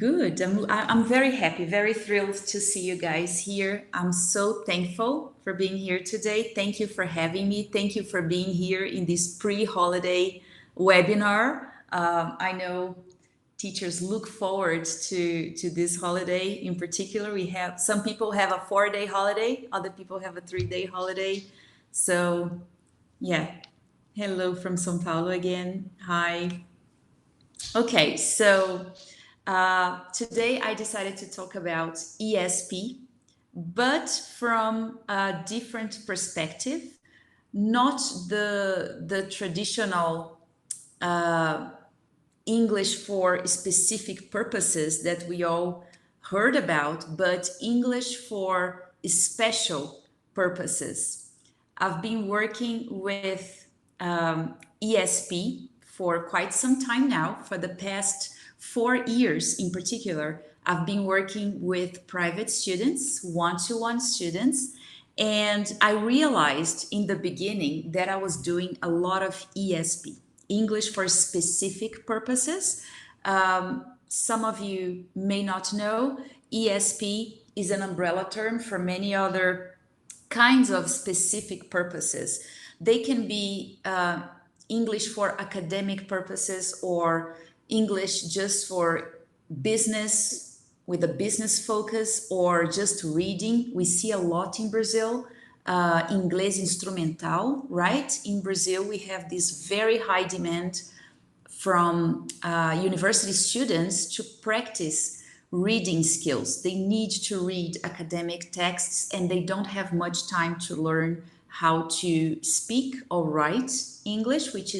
Good. I'm very happy, very thrilled to see you guys here. I'm so thankful for being here today. Thank you for having me. Thank you for being here in this pre-holiday webinar. I know teachers look forward to this holiday in particular. We have some people have a 4-day holiday, other people have a 3-day holiday. So yeah, hello from São Paulo again. Hi. Okay, so today I decided to talk about ESP, but from a different perspective, not the traditional English for specific purposes that we all heard about, but English for special purposes. I've been working with ESP for quite some time now. For the past 4 years in particular, I've been working with private students, one-to-one students, and I realized in the beginning that I was doing a lot of ESP, English for specific purposes. Some of you may not know, ESP is an umbrella term for many other kinds of specific purposes. They can be English for academic purposes or English just for business with a business focus or just reading. We see a lot in Brazil, inglês instrumental, right? In Brazil, we have this very high demand from university students to practice reading skills. They need to read academic texts and they don't have much time to learn how to speak or write English, which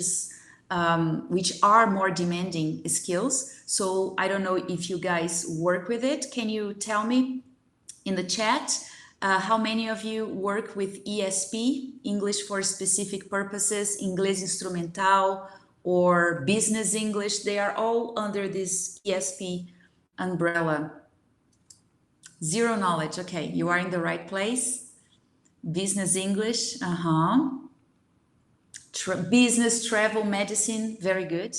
are more demanding skills. So I don't know if you guys work with it. Can you tell me in the chat how many of you work with ESP, English for specific purposes, inglês instrumental, or business English? They are all under this ESP umbrella. Zero knowledge. Okay, you are in the right place. Business English, business, travel, medicine, very good.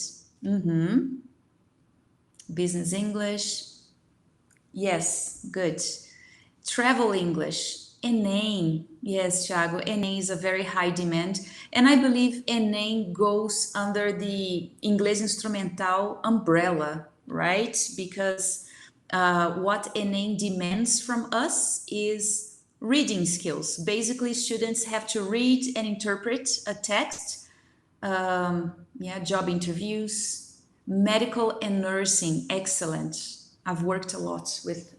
Business English, yes, good. Travel English, ENEM, yes, Thiago, ENEM is a very high demand. And I believe ENEM goes under the Inglês Instrumental umbrella, right? Because what ENEM demands from us is reading skills. Basically, students have to read and interpret a text. Job interviews, medical and nursing, excellent. I've worked a lot with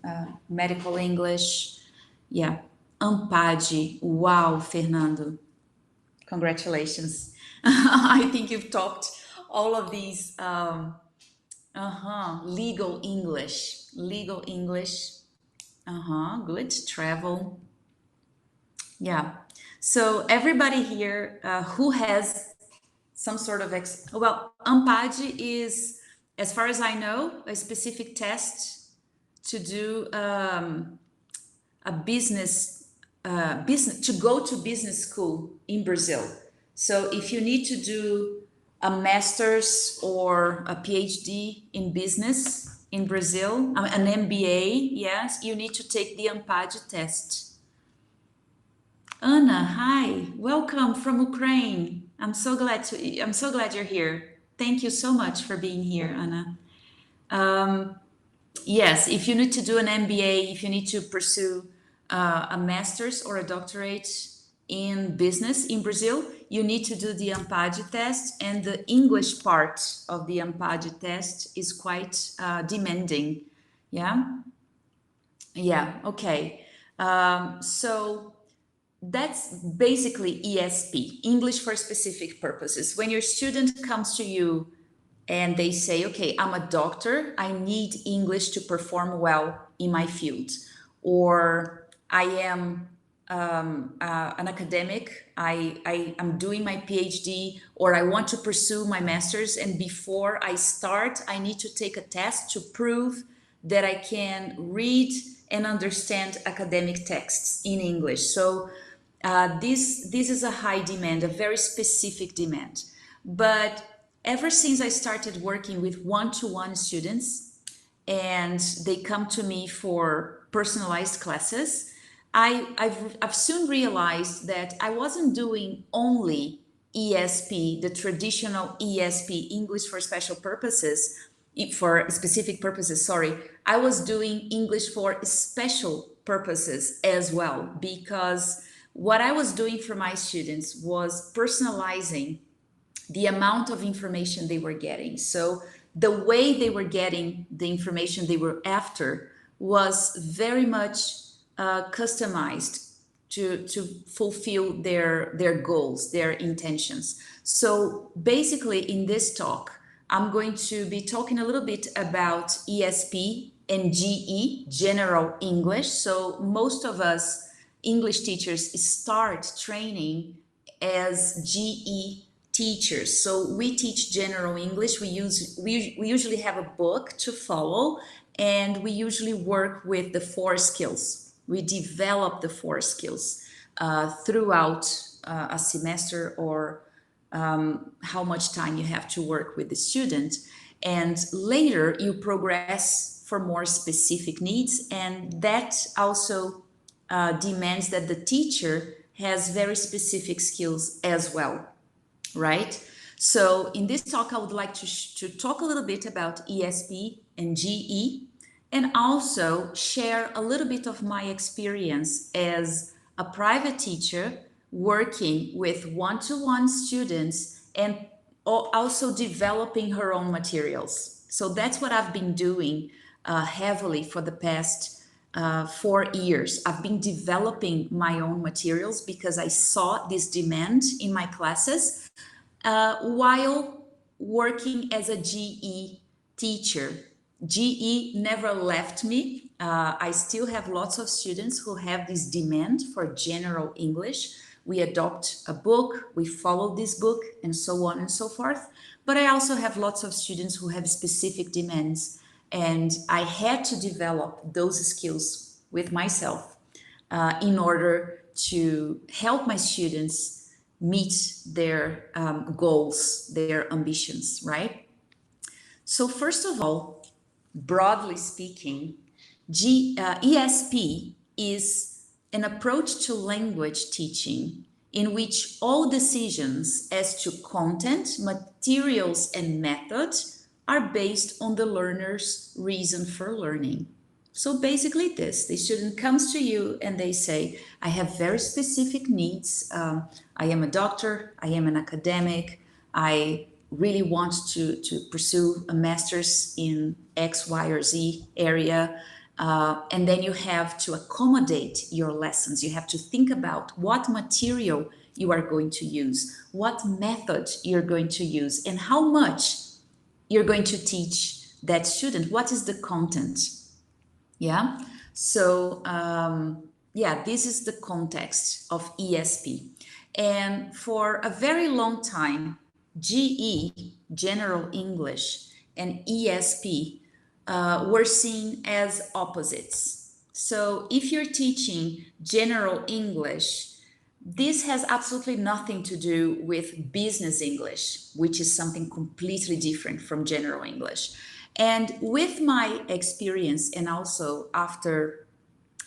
medical English. Yeah, AMPAD, wow, Fernando. Congratulations. I think you've topped all of these. Legal English, good, travel. Yeah, so everybody here who has some sort of, AMPAD is, as far as I know, a specific test to do a business, to go to business school in Brazil. So if you need to do a master's or a PhD in business in Brazil, an MBA, yes, you need to take the AMPAD test. Anna, hi, welcome from Ukraine. I'm so glad you're here. Thank you so much for being here, Anna. Yes, if you need to do an MBA, if you need to pursue a master's or a doctorate in business in Brazil, you need to do the AMPAD test, and the English part of the AMPAD test is quite demanding. Yeah, okay. So that's basically ESP, English for specific purposes. When your student comes to you and they say, okay, I'm a doctor, I need English to perform well in my field, or I am an academic, I'm doing my PhD, or I want to pursue my master's, and before I start, I need to take a test to prove that I can read and understand academic texts in English. So this is a high demand, a very specific demand. But ever since I started working with one-to-one students, and they come to me for personalized classes, I've soon realized that I wasn't doing only ESP, the traditional ESP, English for special purposes, for specific purposes, sorry. I was doing English for special purposes as well, because what I was doing for my students was personalizing the amount of information they were getting. So the way they were getting the information they were after was very much customized to fulfill their goals, their intentions. So basically in this talk, I'm going to be talking a little bit about ESP and GE, General English. So most of us English teachers start training as GE teachers. So we teach general English. We usually have a book to follow, and we usually work with the 4 skills. We develop the 4 skills throughout a semester, or how much time you have to work with the student. And later you progress for more specific needs, and that also demands that the teacher has very specific skills as well, right? So in this talk, I would like to talk a little bit about ESP and GE, and also share a little bit of my experience as a private teacher working with one-to-one students, and also developing her own materials. So that's what I've been doing heavily for the past 4 years. I've been developing my own materials because I saw this demand in my classes while working as a GE teacher. GE never left me. I still have lots of students who have this demand for general English. We adopt a book, we follow this book, and so on and so forth. But I also have lots of students who have specific demands, and I had to develop those skills with myself in order to help my students meet their goals, their ambitions, right? So first of all, broadly speaking, ESP is an approach to language teaching in which all decisions as to content, materials, and method are based on the learner's reason for learning. So basically this, the student comes to you and they say, I have very specific needs. I am a doctor, I am an academic, I really want to pursue a master's in X, Y, or Z area. And then you have to accommodate your lessons. You have to think about what material you are going to use, what method you're going to use, and how much you're going to teach that student. What is the content? Yeah. So, yeah, this is the context of ESP. And for a very long time, GE, General English, and ESP were seen as opposites. So if you're teaching General English, this has absolutely nothing to do with business English, which is something completely different from General English. And with my experience, and also after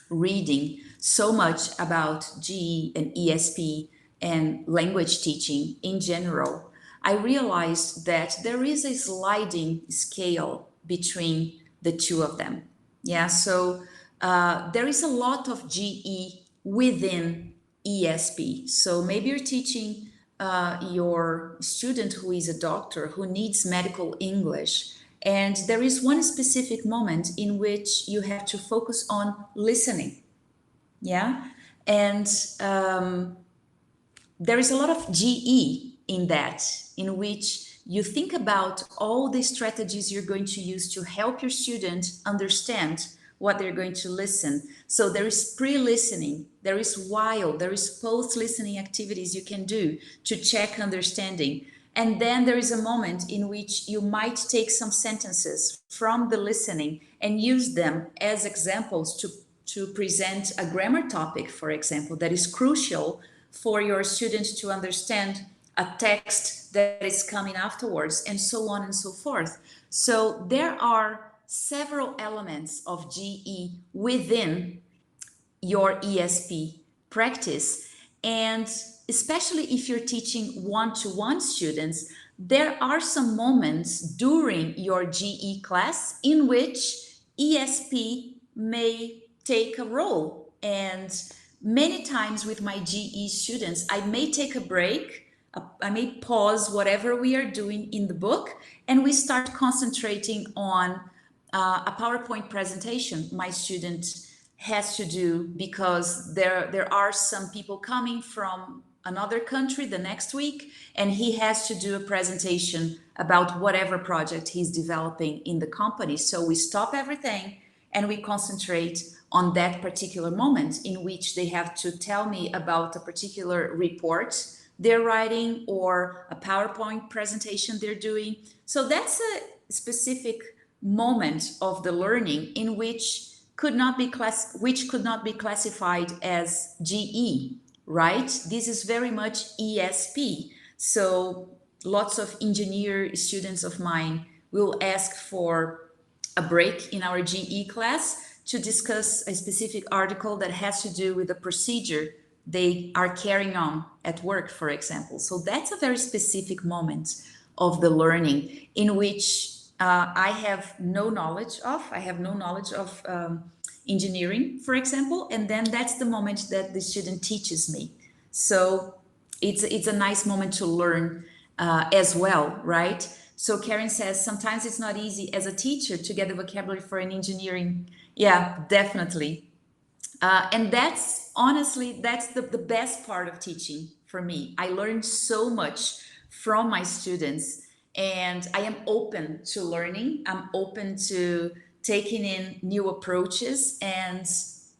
reading so much about GE and ESP and language teaching in general, I realized that there is a sliding scale between the two of them. Yeah, so there is a lot of GE within ESP. So maybe you're teaching your student who is a doctor who needs medical English, and there is one specific moment in which you have to focus on listening. Yeah, and there is a lot of GE in that, in which you think about all the strategies you're going to use to help your student understand what they're going to listen. So there is pre-listening, there is while, there is post-listening activities you can do to check understanding. And then there is a moment in which you might take some sentences from the listening and use them as examples to present a grammar topic, for example, that is crucial for your students to understand a text that is coming afterwards, and so on and so forth. So there are several elements of GE within your ESP practice. And especially if you're teaching one-to-one students, there are some moments during your GE class in which ESP may take a role. And many times with my GE students, I may take a break, I may pause whatever we are doing in the book, and we start concentrating on a PowerPoint presentation my student has to do, because there are some people coming from another country the next week, and he has to do a presentation about whatever project he's developing in the company. So we stop everything and we concentrate on that particular moment in which they have to tell me about a particular report they're writing or a PowerPoint presentation they're doing. So that's a specific moment of the learning in which could not be classified as GE, right? This is very much ESP. So lots of engineer students of mine will ask for a break in our GE class to discuss a specific article that has to do with a procedure they are carrying on at work, for example. So that's a very specific moment of the learning in which I have no knowledge of. I have no knowledge of engineering, for example, and then that's the moment that the student teaches me. So it's a nice moment to learn as well, right? So Karen says, sometimes it's not easy as a teacher to get the vocabulary for an engineering. Yeah, definitely. And that's honestly, that's the best part of teaching for me. I learned so much from my students, and I am open to learning. I'm open to taking in new approaches and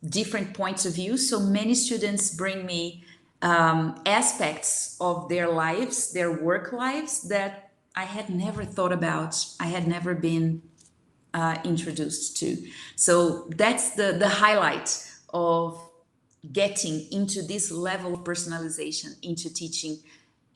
different points of view. So many students bring me aspects of their lives, their work lives, that I had never thought about, I had never been introduced to. So that's the highlight of getting into this level of personalization into teaching.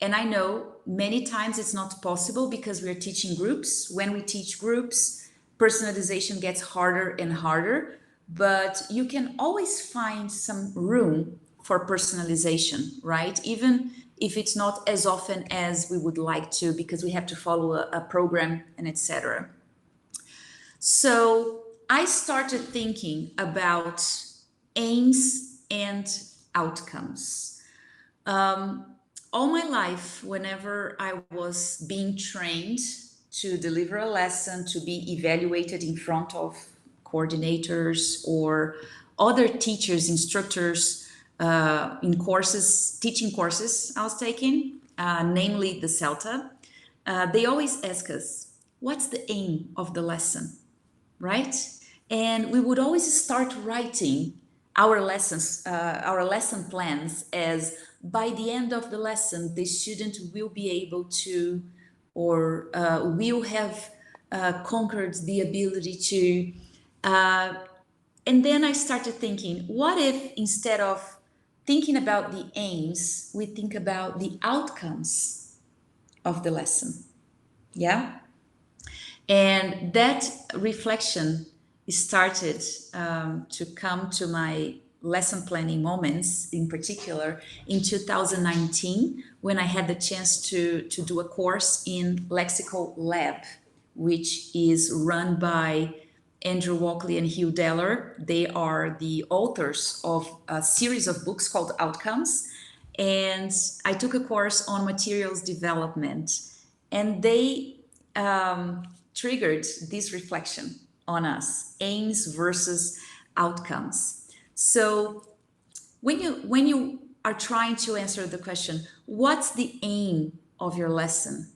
And I know many times it's not possible because we're teaching groups. When we teach groups, personalization gets harder and harder, but you can always find some room for personalization, right? Even if it's not as often as we would like to, because we have to follow a program and etc. So I started thinking about aims and outcomes. All my life, whenever I was being trained to deliver a lesson, to be evaluated in front of coordinators or other teachers, instructors in courses, teaching courses I was taking, namely the CELTA, they always ask us, what's the aim of the lesson, right? And we would always start writing our lessons, our lesson plans as by the end of the lesson, the student will be able to, or will have conquered the ability to. And then I started thinking, what if instead of thinking about the aims, we think about the outcomes of the lesson? Yeah. And that reflection started to come to my lesson planning moments, in particular in 2019, when I had the chance to do a course in Lexical Lab, which is run by Andrew Walkley and Hugh Deller. They are the authors of a series of books called Outcomes. And I took a course on materials development, and they triggered this reflection on us, aims versus outcomes. So when you are trying to answer the question, what's the aim of your lesson?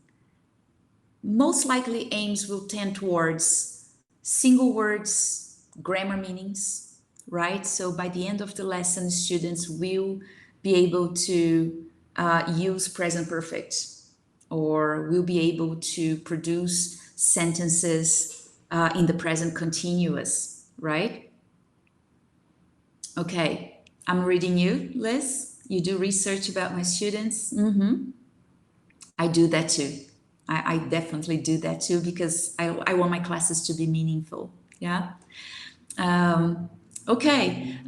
Most likely aims will tend towards single words, grammar meanings, right? So by the end of the lesson, students will be able to use present perfect, or will be able to produce sentences in the present continuous, right? Okay, I'm reading you, Liz. You do research about my students. I do that too. I definitely do that too, because I want my classes to be meaningful. Yeah. Okay.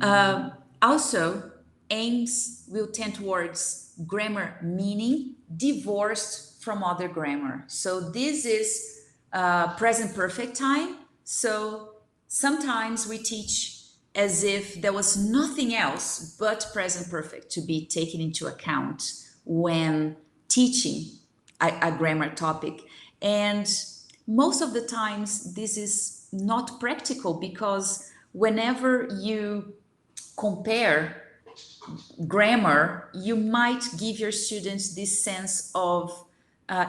Also, aims will tend towards grammar meaning divorced from other grammar. So this is present perfect time. So sometimes we teach as if there was nothing else but present perfect to be taken into account when teaching a grammar topic. And most of the times this is not practical, because whenever you compare grammar, you might give your students this sense of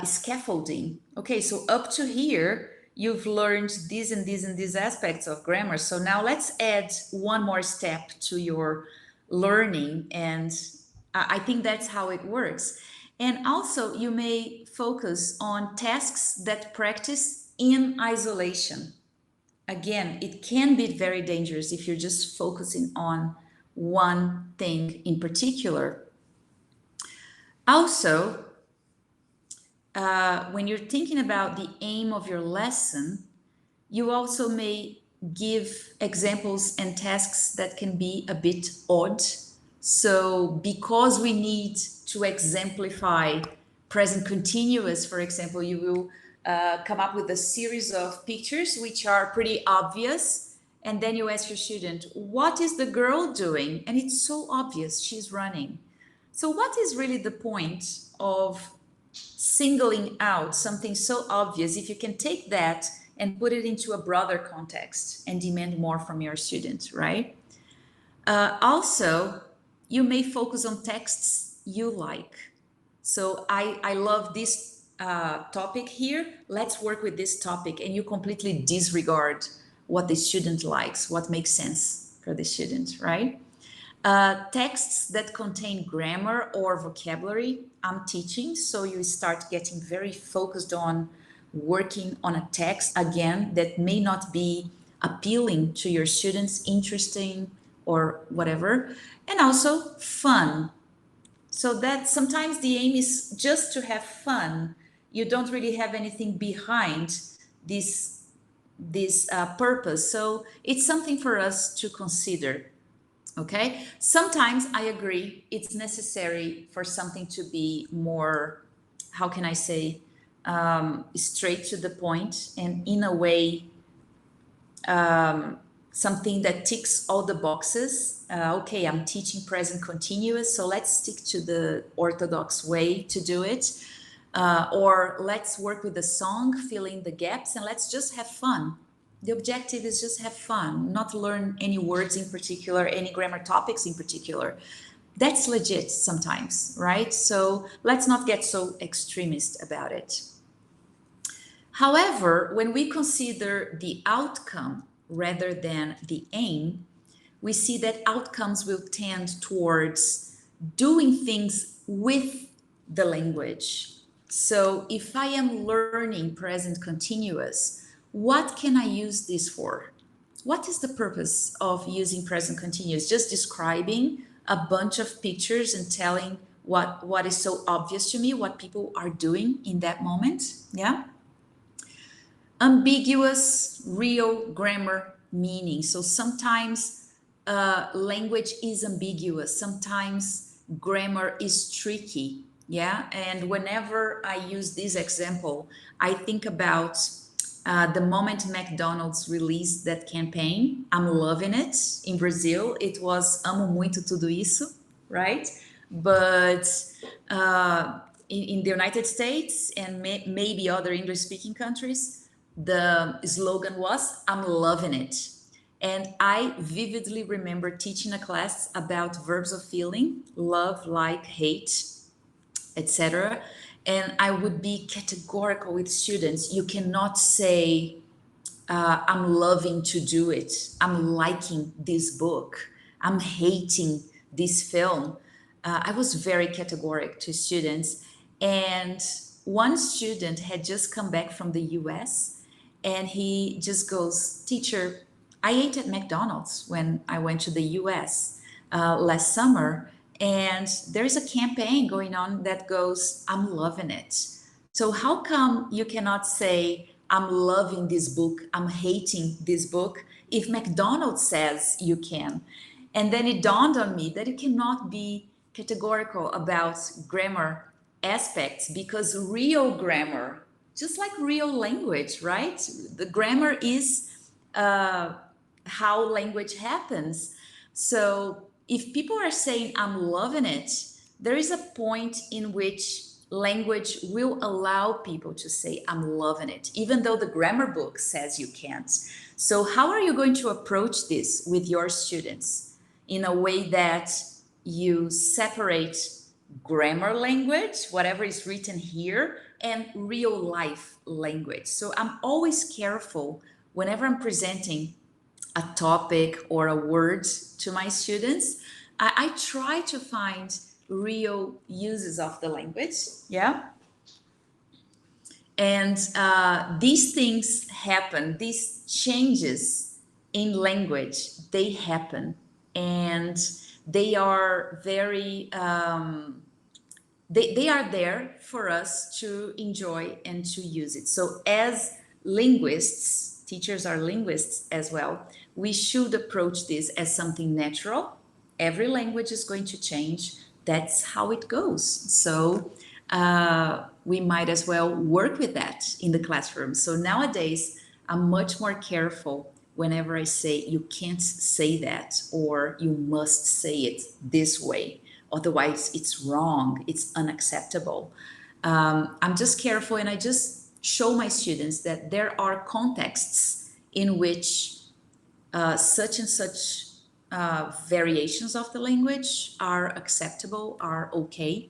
scaffolding. Okay, so up to here, you've learned these and these and these aspects of grammar. So now let's add one more step to your learning. And I think that's how it works. And also, you may focus on tasks that practice in isolation. Again, it can be very dangerous if you're just focusing on one thing in particular. Also, when you're thinking about the aim of your lesson, you also may give examples and tasks that can be a bit odd. So because we need to exemplify present continuous, for example, you will come up with a series of pictures which are pretty obvious. And then you ask your student, what is the girl doing? And it's so obvious, she's running. So what is really the point of singling out something so obvious if you can take that and put it into a broader context and demand more from your student, right? Also, you may focus on texts you like. So I love this topic here. Let's work with this topic, and you completely disregard what the student likes, what makes sense for the student, right? Texts that contain grammar or vocabulary, I'm teaching, so you start getting very focused on working on a text, again, that may not be appealing to your students, interesting or whatever, and also fun. So that sometimes the aim is just to have fun. You don't really have anything behind this purpose. So it's something for us to consider. Okay, sometimes I agree it's necessary for something to be more, how can I say, straight to the point, and in a way, something that ticks all the boxes. Okay, I'm teaching present continuous, so let's stick to the orthodox way to do it. Or let's work with the song, fill in the gaps, and let's just have fun. The objective is just have fun, not learn any words in particular, any grammar topics in particular. That's legit sometimes, right? So let's not get so extremist about it. However, when we consider the outcome rather than the aim, we see that outcomes will tend towards doing things with the language. So if I am learning present continuous, what can I use this for? What is the purpose of using present continuous? Just describing a bunch of pictures and telling what is so obvious to me, what people are doing in that moment? Yeah. Ambiguous, real grammar meaning. So sometimes language is ambiguous. Sometimes grammar is tricky. Yeah. And whenever I use this example, I think about the moment McDonald's released that campaign. I'm loving it. In Brazil, it was Amo muito tudo isso, right? But in the United States and maybe other English-speaking countries, the slogan was, I'm loving it. And I vividly remember teaching a class about verbs of feeling, love, like, hate, etc. And I would be categorical with students. You cannot say, I'm loving to do it. I'm liking this book. I'm hating this film. I was very categoric to students. And one student had just come back from the US, and he just goes, teacher, I ate at McDonald's when I went to the US last summer. And there is a campaign going on that goes, I'm loving it. So how come you cannot say, I'm loving this book, I'm hating this book, if McDonald's says you can? And then it dawned on me that you cannot be categorical about grammar aspects, because real grammar, just like real language, right? The grammar is how language happens. So if people are saying, I'm loving it, there is a point in which language will allow people to say, I'm loving it, even though the grammar book says you can't. So how are you going to approach this with your students in a way that you separate grammar language, whatever is written here, and real life language? So I'm always careful whenever I'm presenting a topic or a word to my students. I try to find real uses of the language, yeah? And these things happen, these changes in language, they happen. And they are very, they are there for us to enjoy and to use it. So as linguists, teachers are linguists as well, we should approach this as something natural. Every language is going to change. That's how it goes. So we might as well work with that in the classroom. So nowadays, I'm much more careful whenever I say you can't say that, or you must say it this way. Otherwise, it's wrong, it's unacceptable. I'm just careful, and I just show my students that there are contexts in which such and such variations of the language are acceptable, are okay.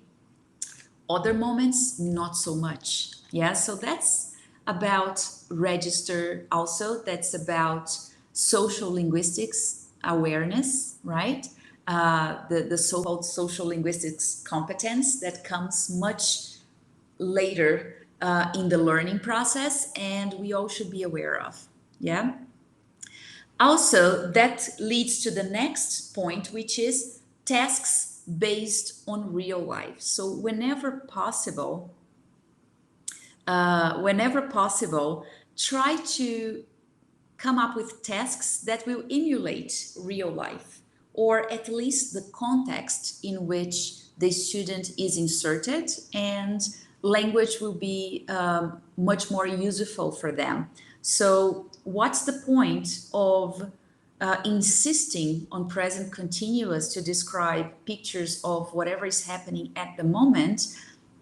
Other moments, not so much. Yeah, so that's about register also. That's about social linguistics awareness, right? The so-called social linguistics competence that comes much later in the learning process, and we all should be aware of. Yeah. Also, that leads to the next point, which is tasks based on real life. So whenever possible, try to come up with tasks that will emulate real life, or at least the context in which the student is inserted, and language will be much more useful for them. So what's the point of insisting on present continuous to describe pictures of whatever is happening at the moment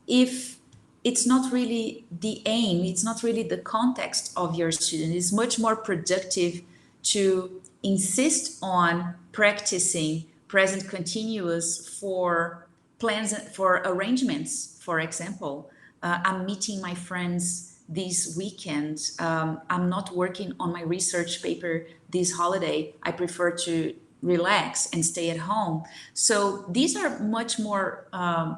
if it's not really the aim, it's not really the context of your student? It's much more productive to insist on practicing present continuous for plans, for arrangements. For example, I'm meeting my friends this weekend. I'm not working on my research paper this holiday. I prefer to relax and stay at home. So these are much more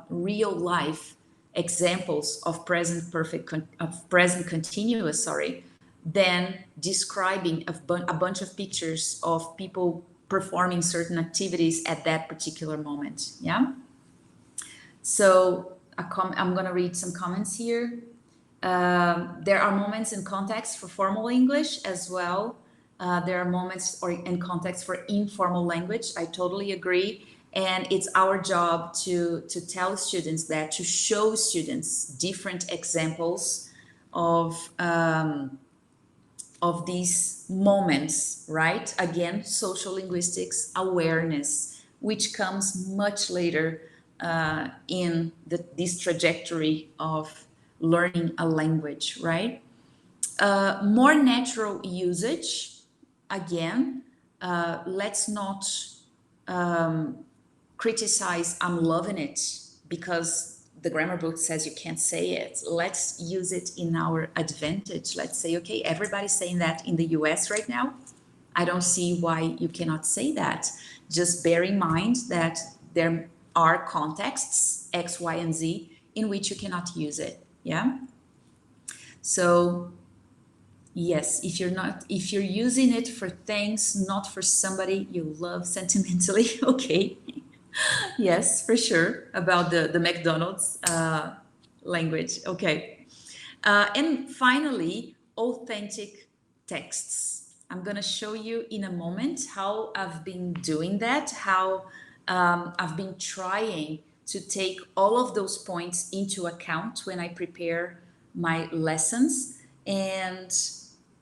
real life examples of present continuous, than describing a bunch of pictures of people performing certain activities at that particular moment. Yeah. So I'm going to read some comments here. There are moments in context for formal English as well. There are moments in context for informal language. I totally agree. And it's our job to tell students that, to show students different examples of these moments, right? Again, social linguistics awareness, which comes much later in this trajectory of learning a language, right? More natural usage. Again, let's not criticize I'm loving it because the grammar book says you can't say it. Let's use it in our advantage. Let's say, okay, everybody's saying that in the US right now. I don't see why you cannot say that. Just bear in mind that there are contexts, X, Y, and Z, in which you cannot use it. Yeah. So yes, if you're using it for things, not for somebody you love sentimentally, okay. Yes, for sure, about the McDonald's language. Okay. And finally, authentic texts. I'm going to show you in a moment how I've been doing that, how I've been trying to take all of those points into account when I prepare my lessons. And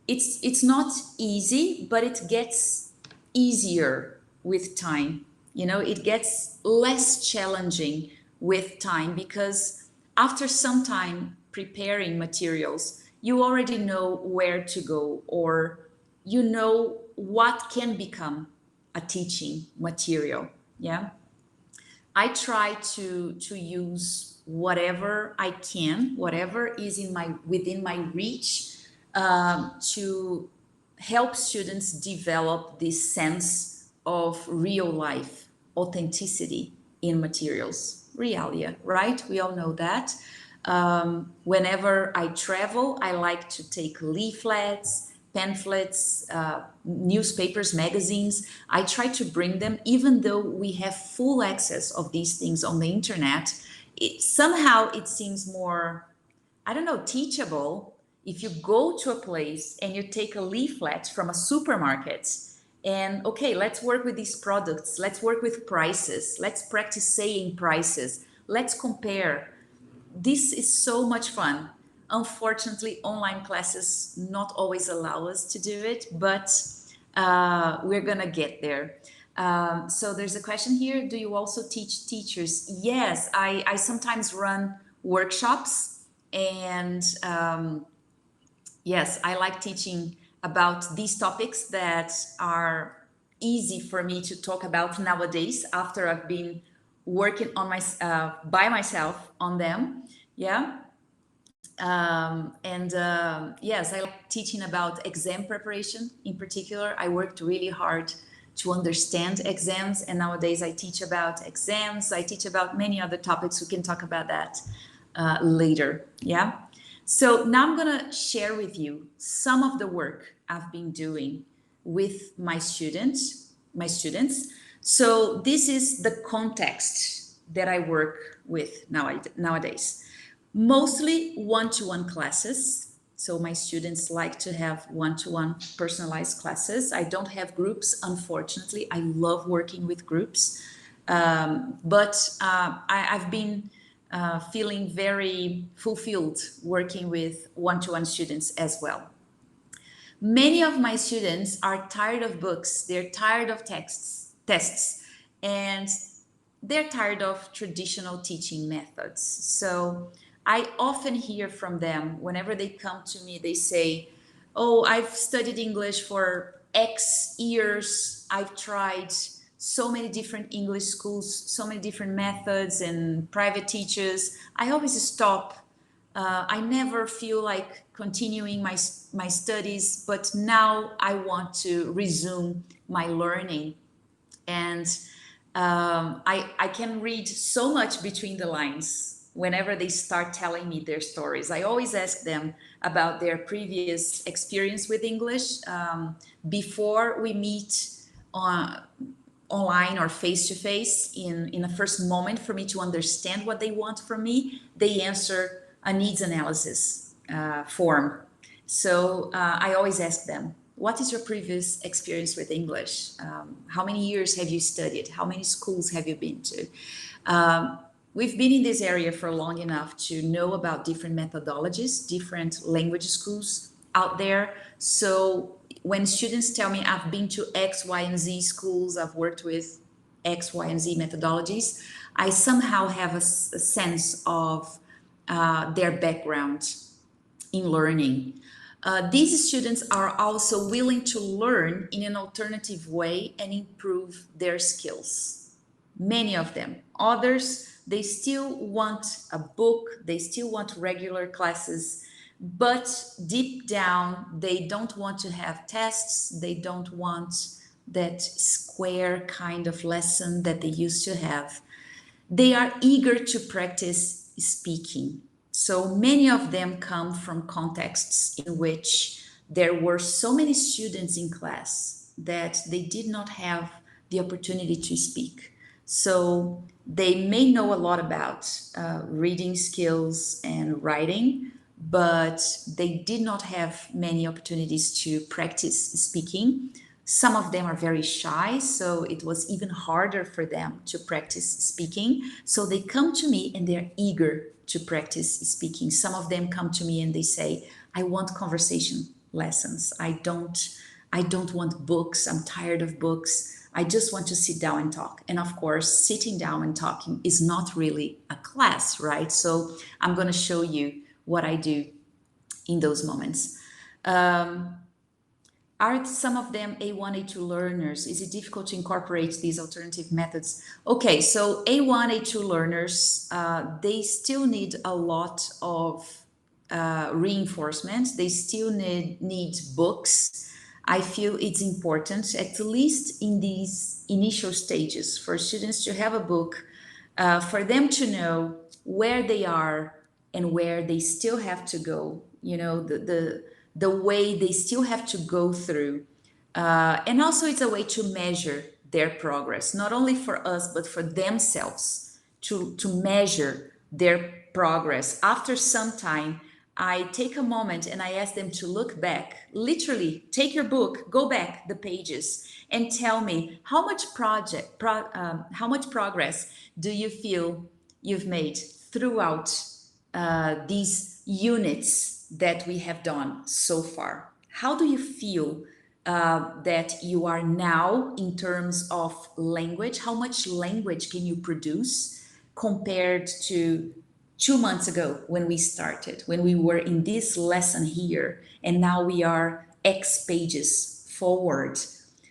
it's not easy, but it gets easier with time. You know, it gets less challenging with time because after some time preparing materials, you already know where to go, or you know what can become a teaching material. Yeah. I try to use whatever I can, whatever is in my within my reach, to help students develop this sense of real life authenticity in materials. Realia, right? We all know that. Whenever I travel, I like to take leaflets, pamphlets, newspapers, magazines. I try to bring them, even though we have full access of these things on the internet. Somehow it seems more, I don't know, teachable if you go to a place and you take a leaflet from a supermarket and, okay, let's work with these products, let's work with prices, let's practice saying prices, let's compare. This is so much fun. Unfortunately, online classes not always allow us to do it, but we're gonna get there. So there's a question here. Do you also teach teachers? Yes, I sometimes run workshops, and yes, I like teaching about these topics that are easy for me to talk about nowadays after I've been working on my by myself on them. Yeah. And yes, I like teaching about exam preparation in particular. I worked really hard to understand exams, and nowadays I teach about exams. I teach about many other topics. We can talk about that later. Yeah. So now I'm going to share with you some of the work I've been doing with my students. So this is the context that I work with nowadays. Mostly one-to-one classes. So my students like to have one-to-one personalized classes. I don't have groups, unfortunately. I love working with groups. But I've been feeling very fulfilled working with one-to-one students as well. Many of my students are tired of books, they're tired of tests, and they're tired of traditional teaching methods. So I often hear from them whenever they come to me, they say, oh, I've studied English for X years. I've tried so many different English schools, so many different methods and private teachers. I always stop. I never feel like continuing my studies, but now I want to resume my learning. And I can read so much between the lines whenever they start telling me their stories. I always ask them about their previous experience with English before we meet online or face to face in a first moment for me to understand what they want from me. They answer a needs analysis form. So I always ask them, what is your previous experience with English? How many years have you studied? How many schools have you been to? We've been in this area for long enough to know about different methodologies, different language schools out there. So when students tell me I've been to X, Y, and Z schools, I've worked with X, Y, and Z methodologies, I somehow have a sense of their background in learning. These students are also willing to learn in an alternative way and improve their skills. Many of them. Others, they still want a book, they still want regular classes, but deep down, they don't want to have tests, they don't want that square kind of lesson that they used to have. They are eager to practice speaking. So many of them come from contexts in which there were so many students in class that they did not have the opportunity to speak. So they may know a lot about reading skills and writing, but they did not have many opportunities to practice speaking. Some of them are very shy, so it was even harder for them to practice speaking. So they come to me and they're eager to practice speaking. Some of them come to me and they say, I want conversation lessons. I don't want books. I'm tired of books. I just want to sit down and talk. And of course, sitting down and talking is not really a class, right? So I'm going to show you what I do in those moments. Are some of them A1, A2 learners? Is it difficult to incorporate these alternative methods? Okay, so A1, A2 learners, they still need a lot of reinforcement. They still need books. I feel it's important, at least in these initial stages, for students to have a book, for them to know where they are and where they still have to go, the way they still have to go through. And also it's a way to measure their progress, not only for us, but for themselves, to measure their progress. After some time, I take a moment and I ask them to look back, literally take your book, go back the pages and tell me how much how much progress do you feel you've made throughout these units that we have done so far. How do you feel that you are now in terms of language? How much language can you produce compared to 2 months ago when we started, when we were in this lesson here, and now we are X pages forward?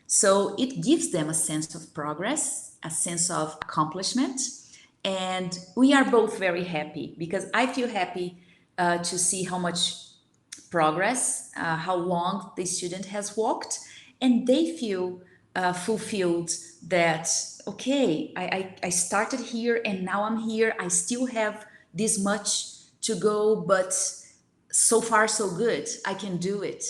So it gives them a sense of progress, a sense of accomplishment. And we are both very happy because I feel happy to see how much progress, how long the student has walked, and they feel fulfilled that, okay, I started here and now I'm here. I still have this much to go, but so far so good. I can do it.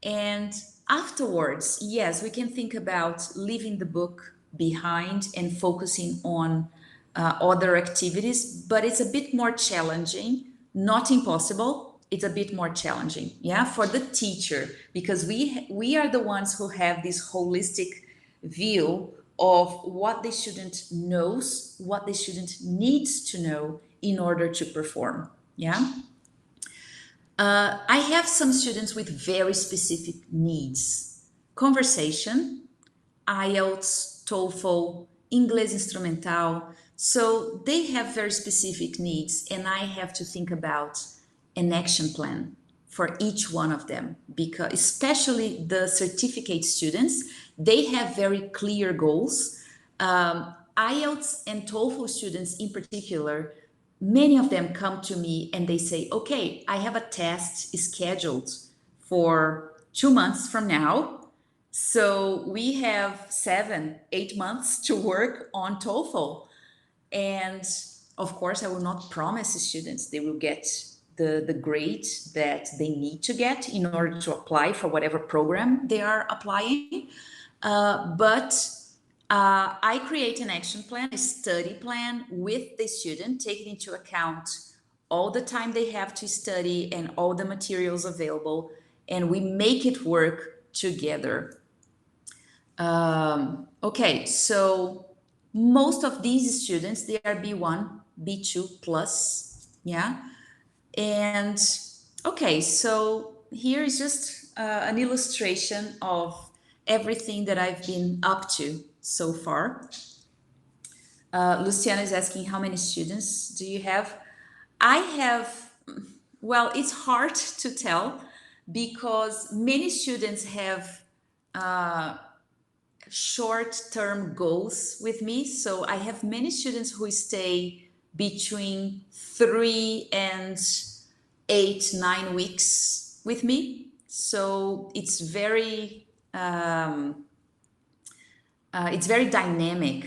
And afterwards, yes, we can think about leaving the book behind and focusing on other activities, but it's a bit more challenging, not impossible. It's a bit more challenging, yeah, for the teacher, because we are the ones who have this holistic view of what the student knows, what the student needs to know in order to perform. Yeah. I have some students with very specific needs: conversation, IELTS, TOEFL, English instrumental. So they have very specific needs, and I have to think about an action plan for each one of them, because especially the certificate students, they have very clear goals. IELTS and TOEFL students in particular, many of them come to me and they say, okay, I have a test scheduled for 2 months from now. So we have 7-8 months to work on TOEFL. And of course, I will not promise the students they will get the grade that they need to get in order to apply for whatever program they are applying. But I create an action plan, a study plan with the student, taking into account all the time they have to study and all the materials available, and we make it work together. Okay, so most of these students, they are B1, B2 plus, yeah. And okay, so here is just an illustration of everything that I've been up to so far. Luciana is asking, how many students do you have? I have, well, it's hard to tell because many students have short-term goals with me. So I have many students who stay between 3 and 8-9 weeks with me. So it's very dynamic.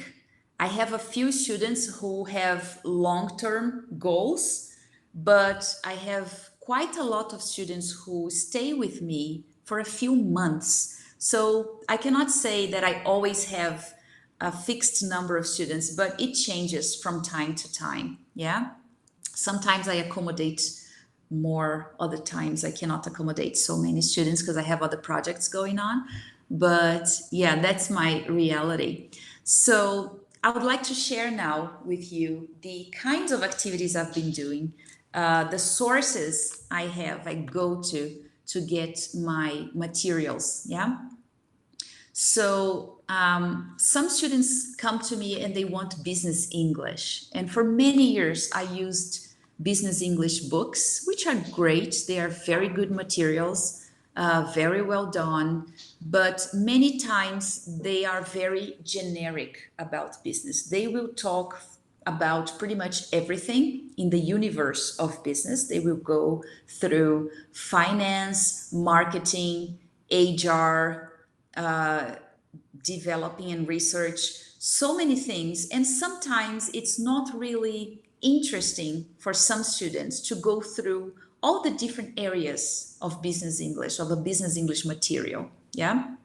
I have a few students who have long-term goals, but I have quite a lot of students who stay with me for a few months. So I cannot say that I always have a fixed number of students, but it changes from time to time. Yeah. Sometimes I accommodate more other times. I cannot accommodate so many students because I have other projects going on. But yeah, that's my reality. So I would like to share now with you the kinds of activities I've been doing, the sources I go to get my materials. Yeah. So some students come to me and they want business English. And for many years, I used business English books, which are great. They are very good materials, very well done. But many times they are very generic about business. They will talk about pretty much everything in the universe of business. They will go through finance, marketing, HR, developing and research, so many things. And sometimes it's not really interesting for some students to go through all the different areas of business English, of a business English material. Yeah.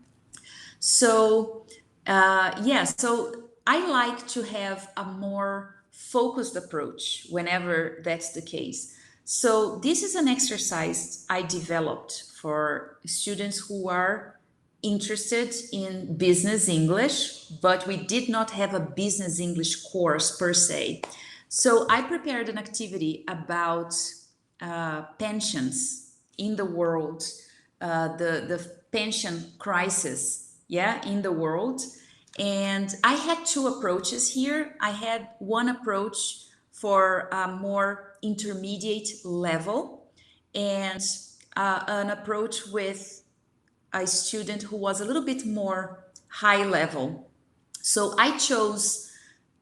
So, so I like to have a more focused approach whenever that's the case. So this is an exercise I developed for students who are interested in business English, but we did not have a business English course per se. So I prepared an activity about pensions in the world, the pension crisis, yeah, in the world. And I had two approaches here. I had one approach for a more intermediate level and an approach with a student who was a little bit more high level. So I chose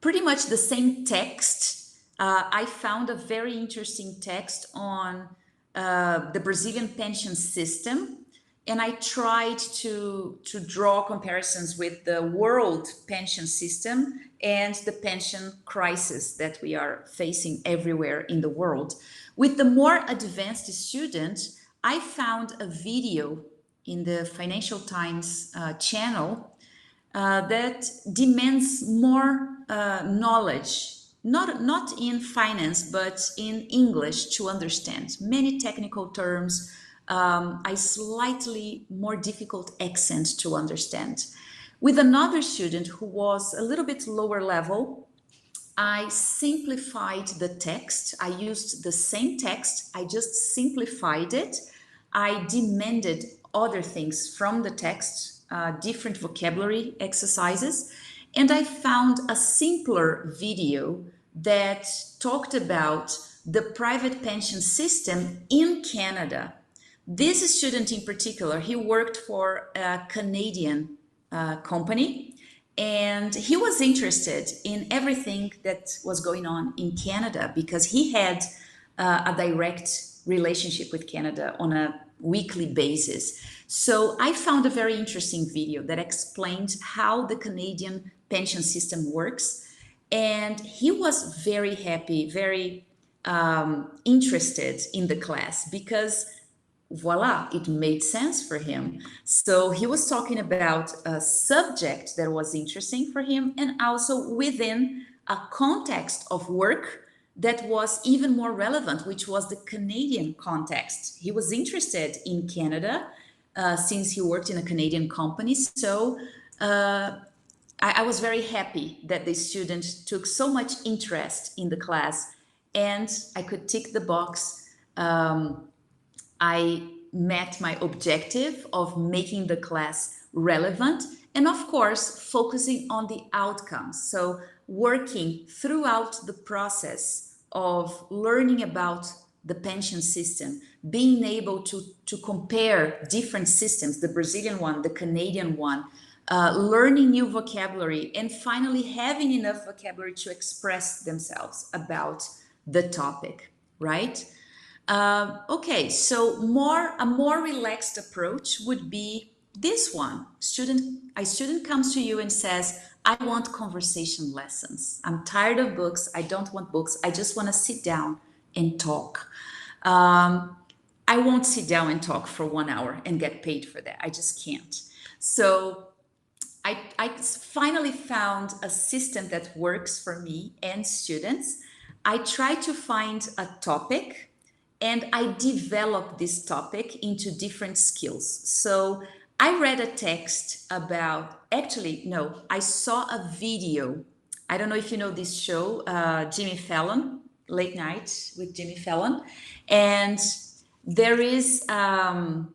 pretty much the same text. I found a very interesting text on the Brazilian pension system, and I tried to draw comparisons with the world pension system and the pension crisis that we are facing everywhere in the world. With the more advanced student, I found a video in the Financial Times channel that demands more knowledge, not in finance, but in English to understand. Many technical terms, a slightly more difficult accent to understand. With another student who was a little bit lower level, I simplified the text. I used the same text, I just simplified it. I demanded other things from the text, different vocabulary exercises, and I found a simpler video that talked about the private pension system in Canada. This student in particular, he worked for a Canadian company, and he was interested in everything that was going on in Canada because he had a direct relationship with Canada on a weekly basis. So I found a very interesting video that explained how the Canadian pension system works. And he was very happy, very interested in the class because voila, it made sense for him. So he was talking about a subject that was interesting for him and also within a context of work that was even more relevant, which was the Canadian context. He was interested in Canada since he worked in a Canadian company. So I was very happy that the student took so much interest in the class and I could tick the box. I met my objective of making the class relevant and of course focusing on the outcomes. So working throughout the process of learning about the pension system, being able to compare different systems, the Brazilian one, the Canadian one, learning new vocabulary, and finally having enough vocabulary to express themselves about the topic, right? Okay, so a more relaxed approach would be this one. A student comes to you and says, I want conversation lessons. I'm tired of books. I don't want books. I just want to sit down and talk. I won't sit down and talk for 1 hour and get paid for that. I just can't. So I finally found a system that works for me and students. I try to find a topic and I developed this topic into different skills. So I read a text about, actually, no, I saw a video. I don't know if you know this show, Jimmy Fallon, Late Night with Jimmy Fallon. And there is a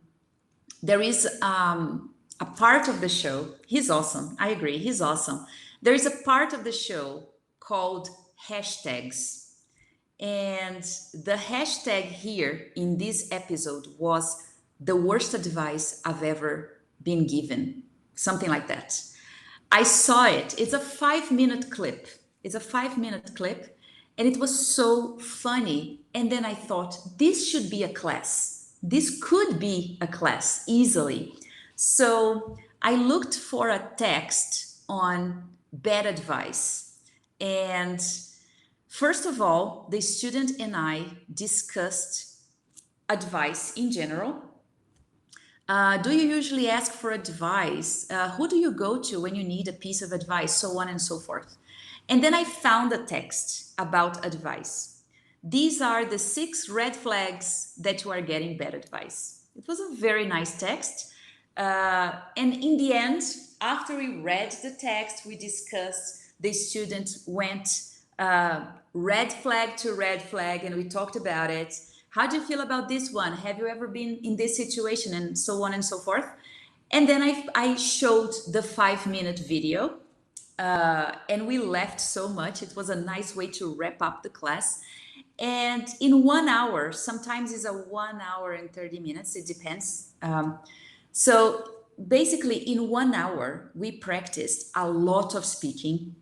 part of the show. He's awesome. I agree. He's awesome. There is a part of the show called hashtags. And the hashtag here in this episode was the worst advice I've ever been given. Something like that. I saw it. It's a 5-minute clip. It's a 5-minute clip. And it was so funny. And then I thought, this should be a class. This could be a class easily. So I looked for a text on bad advice. And first of all, the student and I discussed advice in general. Do you usually ask for advice? Who do you go to when you need a piece of advice? So on and so forth. And then I found a text about advice. These are the 6 red flags that you are getting bad advice. It was a very nice text. And in the end, after we read the text, we discussed, the student went red flag to red flag, and we talked about it. How do you feel about this one? Have you ever been in this situation? And so on and so forth. And then I showed the 5-minute video, and we laughed so much. It was a nice way to wrap up the class. And in 1 hour, sometimes it's a 1 hour and 30 minutes, it depends. So basically in 1 hour, we practiced a lot of speaking,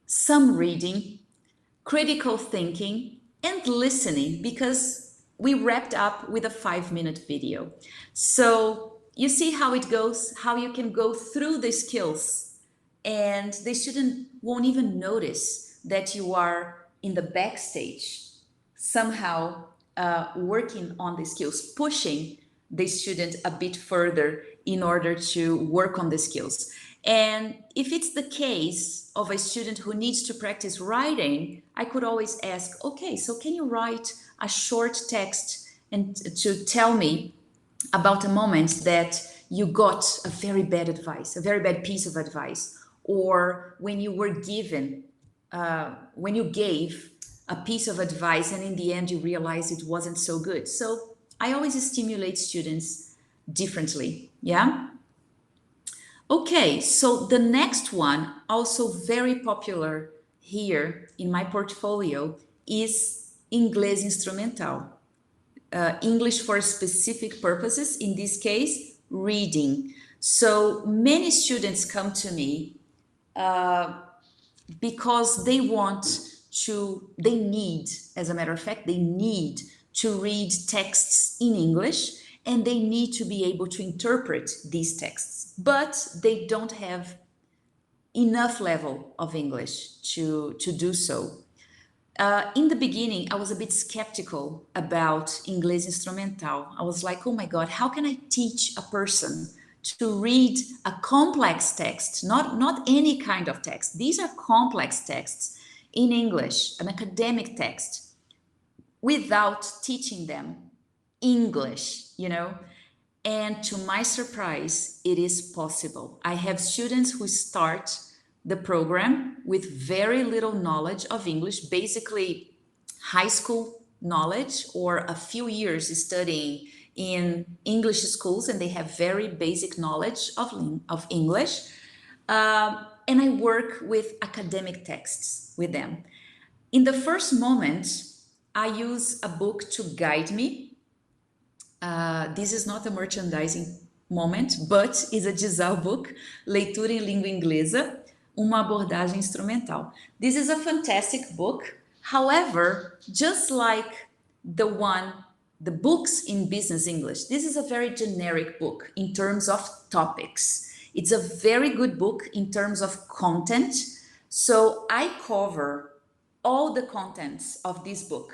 some reading, critical thinking, and listening, because we wrapped up with a 5-minute video. So you see how it goes, how you can go through the skills and the student won't even notice that you are in the backstage, somehow working on the skills, pushing the student a bit further in order to work on the skills. And if it's the case of a student who needs to practice writing, I could always ask, okay, so can you write a short text and to tell me about a moment that you got a very bad advice, a very bad piece of advice, or when you were given, when you gave a piece of advice and in the end you realized it wasn't so good. So I always stimulate students differently, yeah? Okay, so the next one, also very popular here in my portfolio, is Inglês Instrumental. English for specific purposes, in this case, reading. So many students come to me because they need, as a matter of fact, they need to read texts in English, and they need to be able to interpret these texts, but they don't have enough level of English to do so. In the beginning, I was a bit skeptical about Inglês Instrumental. I was like, oh my God, how can I teach a person to read a complex text, not any kind of text. These are complex texts in English, an academic text, without teaching them English, you know? And to my surprise, it is possible. I have students who start the program with very little knowledge of English, basically high school knowledge or a few years studying in English schools, and they have very basic knowledge of English. And I work with academic texts with them. In the first moment, I use a book to guide me. This is not a merchandising moment, but is a Disal book, Leitura em Língua Inglesa, uma abordagem instrumental. This is a fantastic book. However, just like the books in business English, this is a very generic book in terms of topics. It's a very good book in terms of content. So I cover all the contents of this book,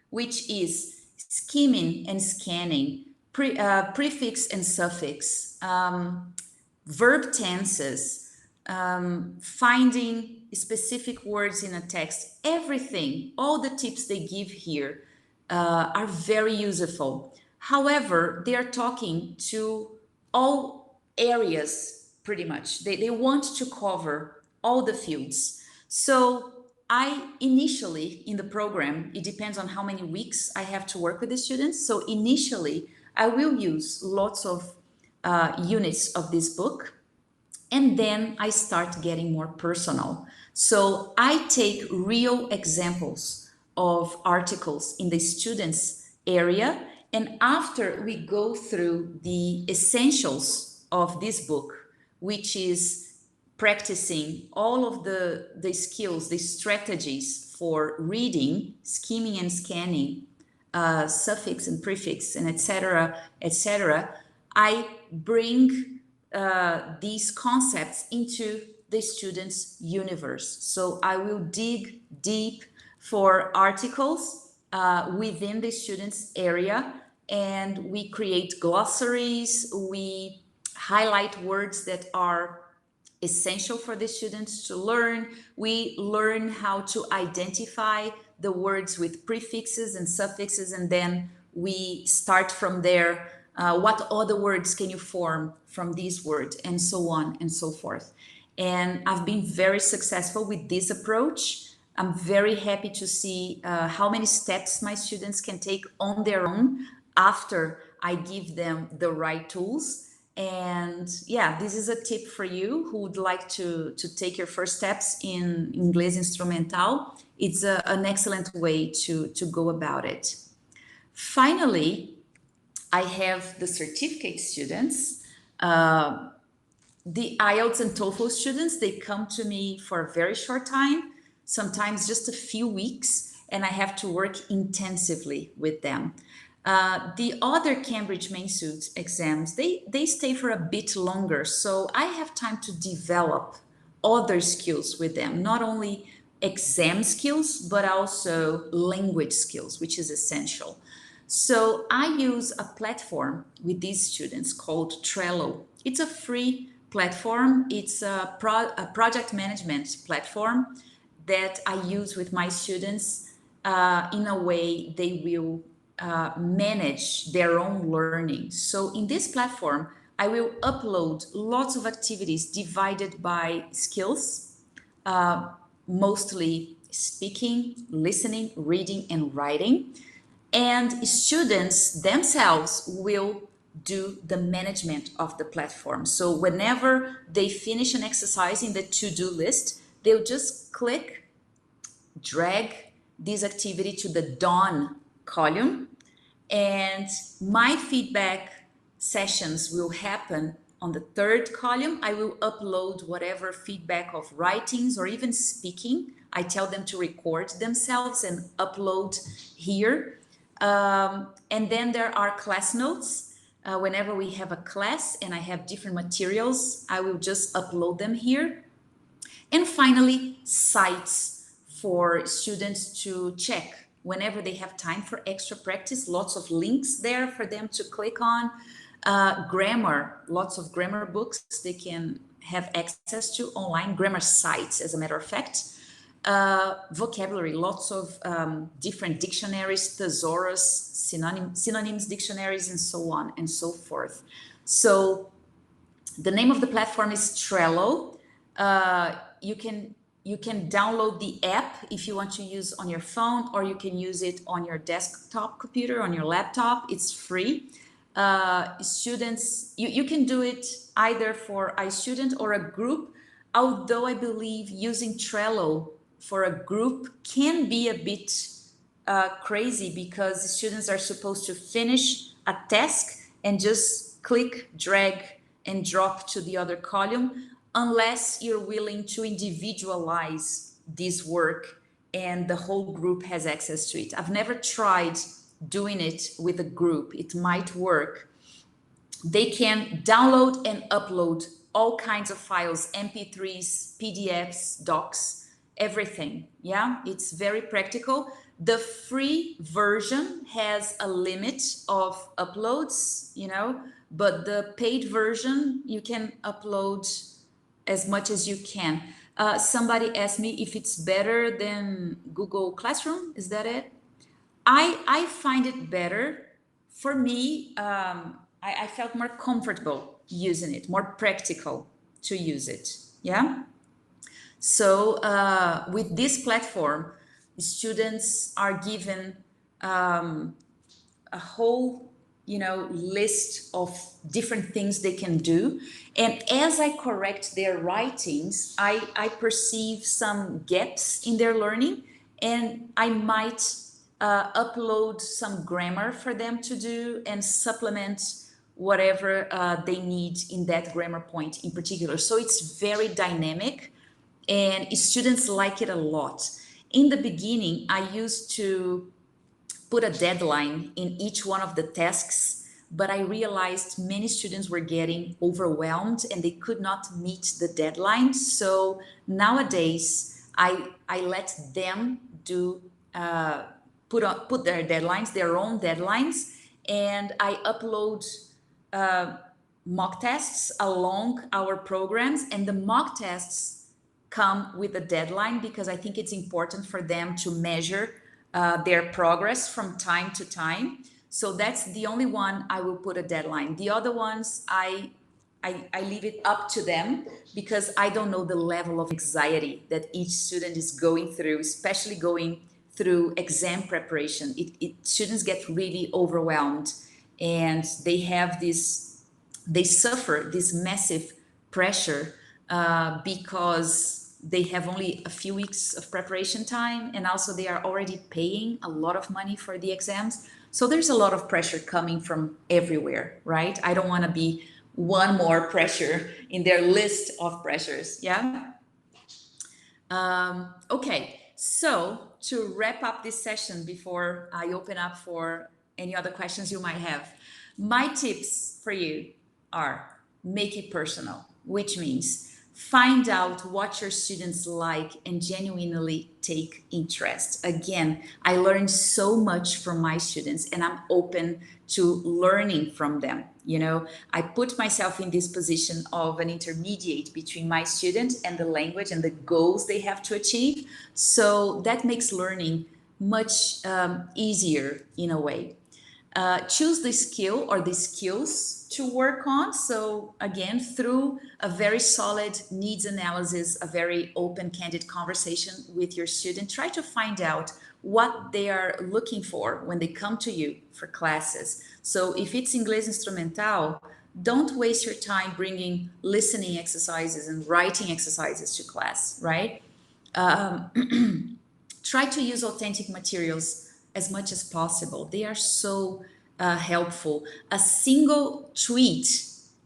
which is skimming and scanning, prefix and suffix, verb tenses, finding specific words in a text, everything, all the tips they give here are very useful. However, they are talking to all areas pretty much. They want to cover all the fields. So I initially in the program, it depends on how many weeks I have to work with the students. So initially, I will use lots of units of this book, and then I start getting more personal. So I take real examples of articles in the students area. And after we go through the essentials of this book, which is practicing all of the skills, the strategies for reading, skimming and scanning, suffix and prefix, and etc., I bring these concepts into the students' universe. So I will dig deep for articles within the students' area, and we create glossaries, we highlight words that are essential for the students to learn. We learn how to identify the words with prefixes and suffixes, and then we start from there. What other words can you form from these words, and so on and so forth. And I've been very successful with this approach. I'm very happy to see how many steps my students can take on their own after I give them the right tools. And yeah, this is a tip for you who would like to take your first steps in Inglês Instrumental. It's an excellent way to go about it. Finally, I have the certificate students. The IELTS and TOEFL students, they come to me for a very short time, sometimes just a few weeks, and I have to work intensively with them. The other Cambridge Main Suit exams, they stay for a bit longer, so I have time to develop other skills with them, not only exam skills, but also language skills, which is essential. So I use a platform with these students called Trello. It's a free platform. It's a project management platform that I use with my students. In a way, they will manage their own learning. So in this platform, I will upload lots of activities divided by skills, mostly speaking, listening, reading, and writing. And students themselves will do the management of the platform. So whenever they finish an exercise in the to-do list, they'll just click, drag this activity to the done column, and my feedback sessions will happen on the third column. I will upload whatever feedback of writings or even speaking. I tell them to record themselves and upload here. And then there are class notes. Whenever we have a class and I have different materials, I will just upload them here. And finally, sites for students to check whenever they have time for extra practice. Lots of links there for them to click on. Grammar, lots of grammar books they can have access to online, grammar sites, as a matter of fact. Vocabulary, lots of different dictionaries, thesaurus, synonyms dictionaries, and so on and so forth. So the name of the platform is Trello. You can download the app if you want to use on your phone, or you can use it on your desktop computer, on your laptop. It's free. Students, you can do it either for a student or a group, although I believe using Trello for a group can be a bit crazy, because students are supposed to finish a task and just click, drag, and drop to the other column, unless you're willing to individualize this work and the whole group has access to it. I've never tried doing it with a group. It might work. They can download and upload all kinds of files, MP3s, PDFs, docs, everything. Yeah, it's very practical. The free version has a limit of uploads, but the paid version, you can upload as much as you can. Somebody asked me if it's better than Google Classroom. Is that it? I find it better. For me, I felt more comfortable using it, more practical to use it. Yeah. So with this platform, students are given a whole, list of different things they can do, and as I correct their writings, I perceive some gaps in their learning, and I might upload some grammar for them to do and supplement whatever they need in that grammar point in particular. So it's very dynamic, and students like it a lot. In the beginning, I used to put a deadline in each one of the tasks, but I realized many students were getting overwhelmed and they could not meet the deadline. So nowadays, I let them do put their deadlines, their own deadlines, and I upload mock tests along our programs, and the mock tests come with a deadline because I think it's important for them to measure their progress from time to time. So that's the only one I will put a deadline. The other ones, I leave it up to them because I don't know the level of anxiety that each student is going through, especially going through exam preparation. Students get really overwhelmed, and they suffer this massive pressure because they have only a few weeks of preparation time, and also they are already paying a lot of money for the exams. So there's a lot of pressure coming from everywhere, right? I don't want to be one more pressure in their list of pressures. Yeah. Okay, so to wrap up this session before I open up for any other questions you might have, my tips for you are: make it personal, which means find out what your students like and genuinely take interest. Again, I learned so much from my students, and I'm open to learning from them. I put myself in this position of an intermediate between my student and the language and the goals they have to achieve. So that makes learning much easier in a way. Choose the skill or the skills to work on. So again, through a very solid needs analysis, a very open, candid conversation with your student, try to find out what they are looking for when they come to you for classes. So if it's Inglês Instrumental, don't waste your time bringing listening exercises and writing exercises to class, right? Try to use authentic materials as much as possible. They are so helpful. A single tweet,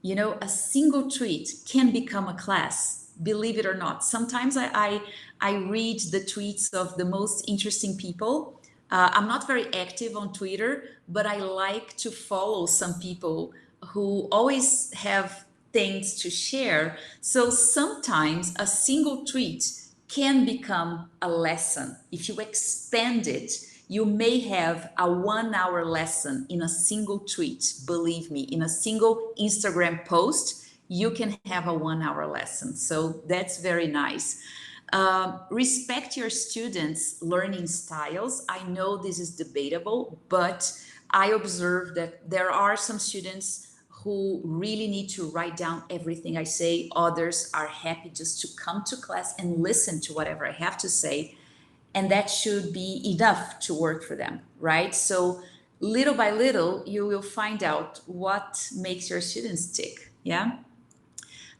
a single tweet can become a class, believe it or not. Sometimes I read the tweets of the most interesting people. I'm not very active on Twitter, but I like to follow some people who always have things to share. So sometimes a single tweet can become a lesson. If you expand it, you may have a 1 hour lesson in a single tweet. Believe me, in a single Instagram post, you can have a 1 hour lesson. So that's very nice. Respect your students' learning styles. I know this is debatable, but I observe that there are some students who really need to write down everything I say. Others are happy just to come to class and listen to whatever I have to say. And that should be enough to work for them, right? So little by little, you will find out what makes your students tick. Yeah.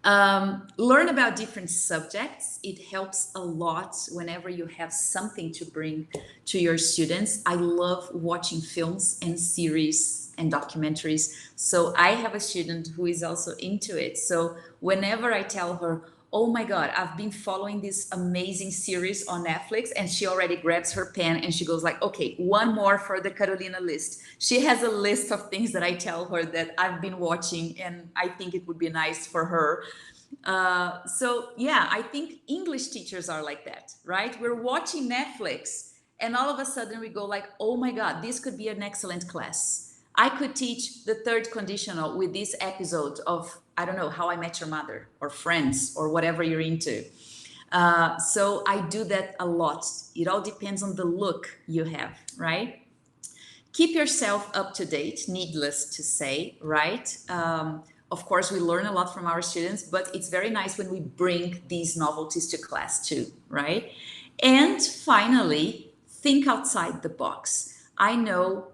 Learn about different subjects. It helps a lot whenever you have something to bring to your students. I love watching films and series and documentaries. So I have a student who is also into it. So whenever I tell her, oh my God, I've been following this amazing series on Netflix, and she already grabs her pen and she goes like, okay, one more for the Carolina list. She has a list of things that I tell her that I've been watching and I think it would be nice for her. So yeah, I think English teachers are like that, right? We're watching Netflix and all of a sudden we go like, oh my God, this could be an excellent class. I could teach the third conditional with this episode of, I don't know, How I Met Your Mother or Friends or whatever you're into. So I do that a lot. It all depends on the look you have, right? Keep yourself up to date, needless to say, right? Of course, we learn a lot from our students, but it's very nice when we bring these novelties to class too, right? And finally, think outside the box. I know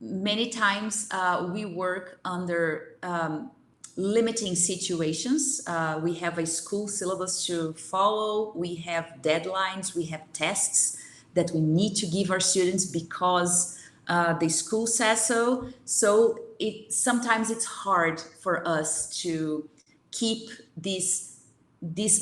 many times we work under limiting situations. We have a school syllabus to follow, we have deadlines, we have tests that we need to give our students because the school says so. So sometimes it's hard for us to keep this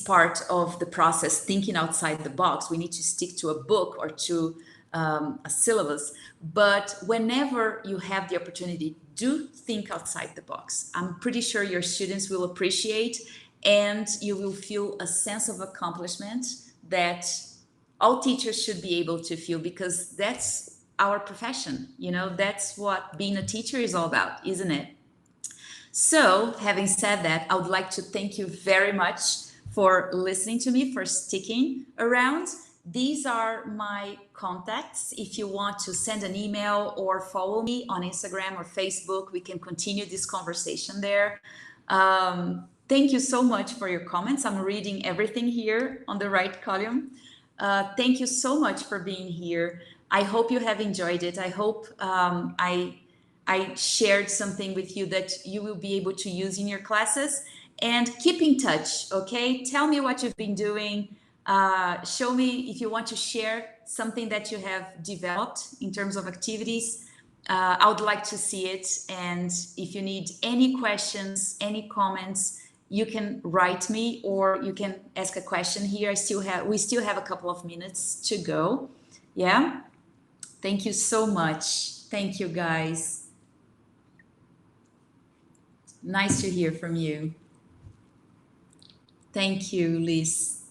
part of the process thinking outside the box. We need to stick to a book or to a syllabus. But whenever you have the opportunity, do think outside the box. I'm pretty sure your students will appreciate, and you will feel a sense of accomplishment that all teachers should be able to feel, because that's our profession. You know, that's what being a teacher is all about, isn't it? So, having said that, I would like to thank you very much for listening to me, for sticking around. These are my contacts. If you want to send an email or follow me on Instagram or Facebook, we can continue this conversation there. Thank you so much for your comments. I'm reading everything here on the right column. Thank you so much for being here. I hope you have enjoyed it. I hope I shared something with you that you will be able to use in your classes. And keep in touch, okay? Tell me what you've been doing. Show me if you want to share something that you have developed in terms of activities. I would like to see it. And if you need any questions, any comments, you can write me or you can ask a question here. We still have a couple of minutes to go. Yeah. Thank you so much. Thank you, guys. Nice to hear from you. Thank you, Liz.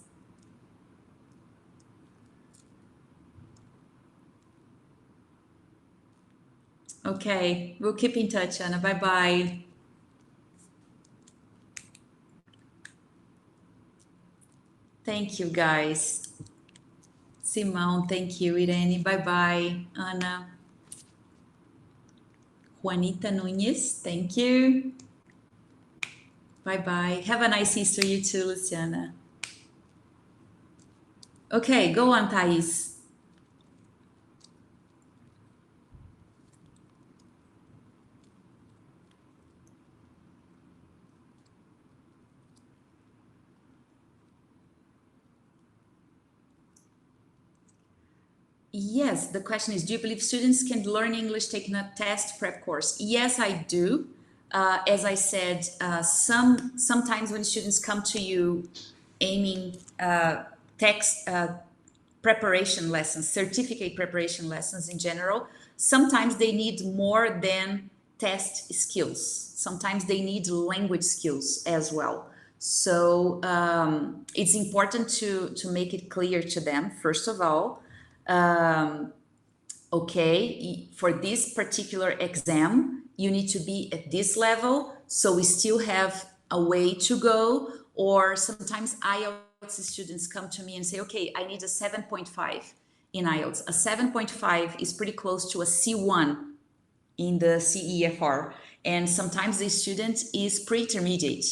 Okay, we'll keep in touch, Anna. Bye-bye. Thank you, guys. Simão, thank you. Irene, bye-bye. Ana. Juanita Nunes, thank you. Bye-bye. Have a nice Easter, you too, Luciana. Okay, go on, Thais. Yes, the question is, do you believe students can learn English taking a test prep course? Yes, I do. As I said, sometimes when students come to you aiming text preparation lessons, certificate preparation lessons in general, sometimes they need more than test skills. Sometimes they need language skills as well. So it's important to make it clear to them, first of all, okay, for this particular exam, you need to be at this level, so we still have a way to go. Or sometimes IELTS students come to me and say, okay, I need a 7.5 in IELTS. A 7.5 is pretty close to a C1 in the CEFR. And sometimes the student is pre-intermediate.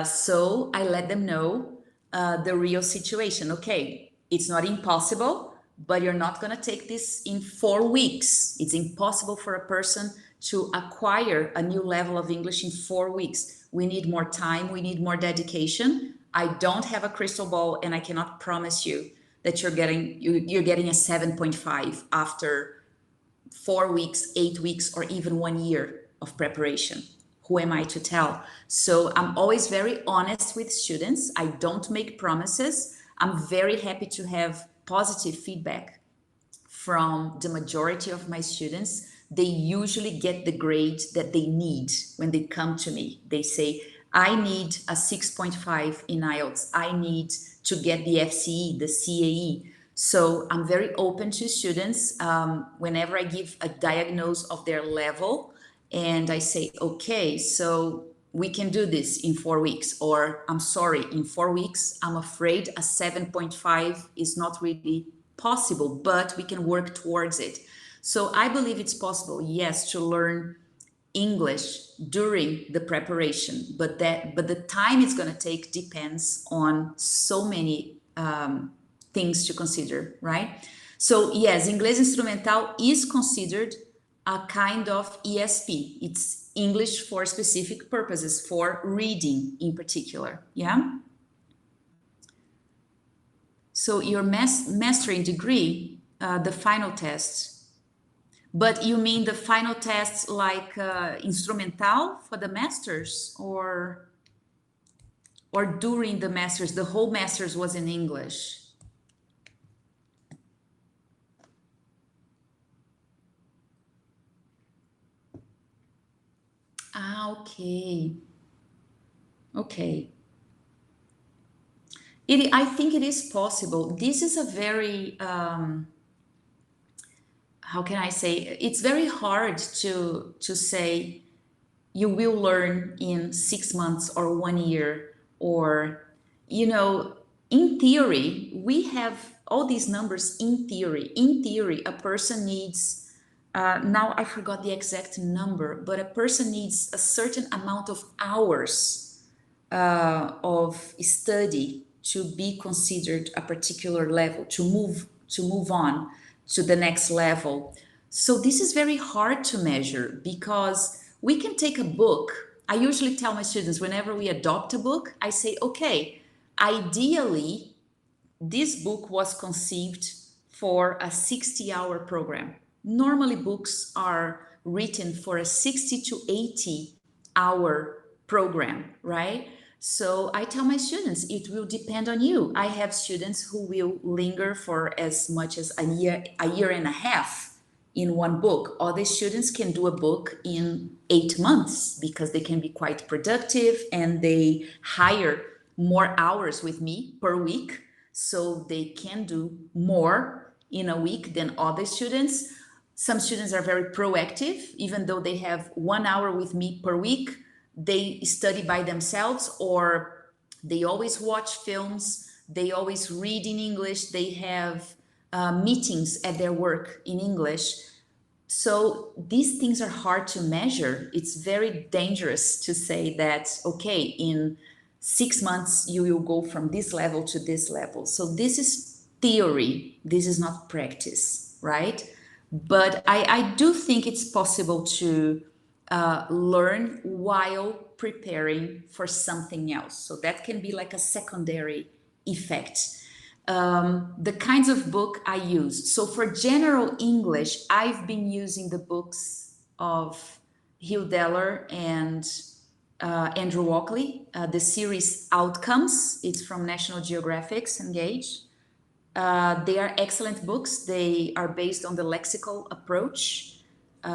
So I let them know the real situation. Okay, it's not impossible, but you're not going to take this in 4 weeks. It's impossible for a person to acquire a new level of English in 4 weeks. We need more time. We need more dedication. I don't have a crystal ball, and I cannot promise you that you're getting a 7.5 after 4 weeks, 8 weeks, or even 1 year of preparation. Who am I to tell? So I'm always very honest with students. I don't make promises. I'm very happy to have positive feedback from the majority of my students. They usually get the grade that they need when they come to me. They say, I need a 6.5 in IELTS. I need to get the FCE, the CAE. So I'm very open to students whenever I give a diagnosis of their level, and I say, okay, so we can do this in 4 weeks, or I'm sorry, in 4 weeks, I'm afraid a 7.5 is not really possible, but we can work towards it. So I believe it's possible, yes, to learn English during the preparation, but the time it's going to take depends on so many things to consider, right? So yes, Inglês Instrumental is considered a kind of ESP. It's English for specific purposes, for reading in particular, yeah? So your mastering degree, the final test, but you mean the final tests like instrumental for the masters, or during the masters, the whole masters was in English? Ah, okay. Okay. I think it is possible. This is a very, how can I say? It's very hard to say you will learn in 6 months or 1 year, or, you know, in theory, we have all these numbers in theory. In theory, a person needs, now I forgot the exact number, but a person needs a certain amount of hours of study to be considered a particular level, to move on to the next level. So this is very hard to measure, because we can take a book. I usually tell my students, whenever we adopt a book, I say, okay, ideally this book was conceived for a 60-hour program. Normally books are written for a 60 to 80-hour program, right? So I tell my students, it will depend on you. I have students who will linger for as much as a year and a half in one book. Other students can do a book in 8 months, because they can be quite productive and they hire more hours with me per week, so they can do more in a week than other students. Some students are very proactive. Even though they have 1 hour with me per week, they study by themselves, or they always watch films, they always read in English, they have meetings at their work in English. So these things are hard to measure. It's very dangerous to say that, okay, in 6 months you will go from this level to this level. So this is theory, this is not practice, right? But I do think it's possible to learn while preparing for something else. So that can be like a secondary effect. The kinds of book I use. So for general English, I've been using the books of Hugh Deller and Andrew Walkley, the series Outcomes. It's from National Geographic's Engage. They are excellent books. They are based on the lexical approach.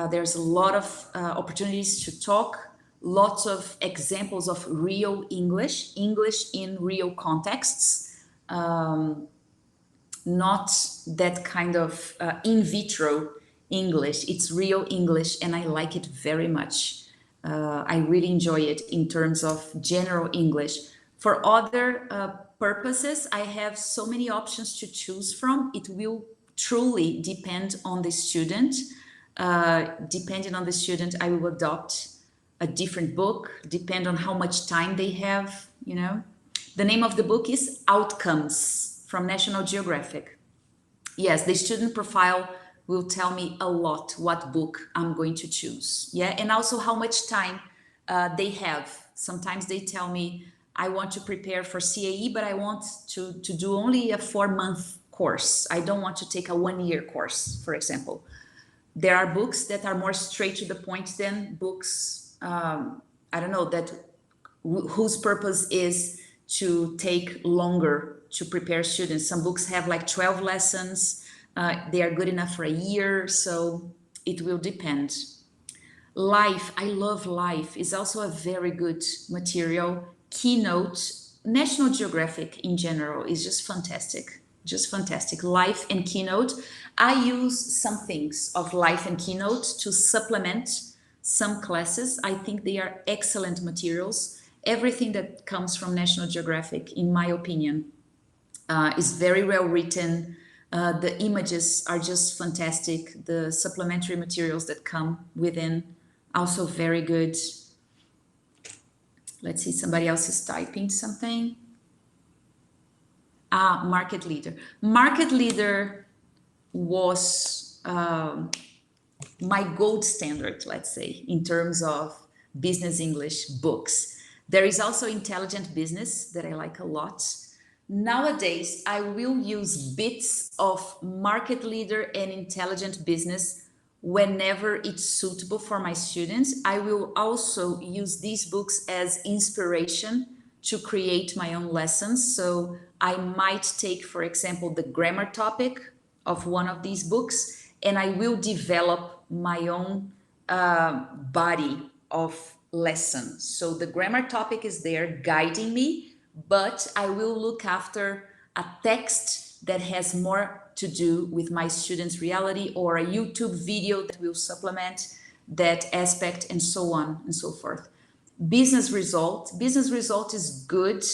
There's a lot of opportunities to talk, lots of examples of real English, English in real contexts, not that kind of in vitro English. It's real English, and I like it very much. I really enjoy it in terms of general English. For other purposes, I have so many options to choose from. It will truly depend on the student. Depending on the student, I will adopt a different book, depend on how much time they have, you know. The name of the book is Outcomes from National Geographic. Yes, the student profile will tell me a lot what book I'm going to choose. Yeah, and also how much time they have. Sometimes they tell me, I want to prepare for CAE, but I want to do only a 4-month course. I don't want to take a 1-year course, for example. There are books that are more straight to the point than books, I don't know, that whose purpose is to take longer to prepare students. Some books have like 12 lessons. They are good enough for a year, so it will depend. Life, I love Life, is also a very good material. Keynote, National Geographic in general is just fantastic. Just fantastic. Life and Keynote. I use some things of Life and Keynote to supplement some classes. I think they are excellent materials. Everything that comes from National Geographic, in my opinion, is very well written. The images are just fantastic. The supplementary materials that come within, also very good. Let's see, somebody else is typing something. Market leader. Market leader was my gold standard, let's say, in terms of business English books. There is also Intelligent Business that I like a lot. Nowadays, I will use bits of Market Leader and Intelligent Business whenever it's suitable for my students. I will also use these books as inspiration to create my own lessons. So I might take, for example, the grammar topic of one of these books, and I will develop my own body of lessons. So the grammar topic is there guiding me, but I will look after a text that has more to do with my students' reality, or a YouTube video that will supplement that aspect, and so on and so forth. Business result is good,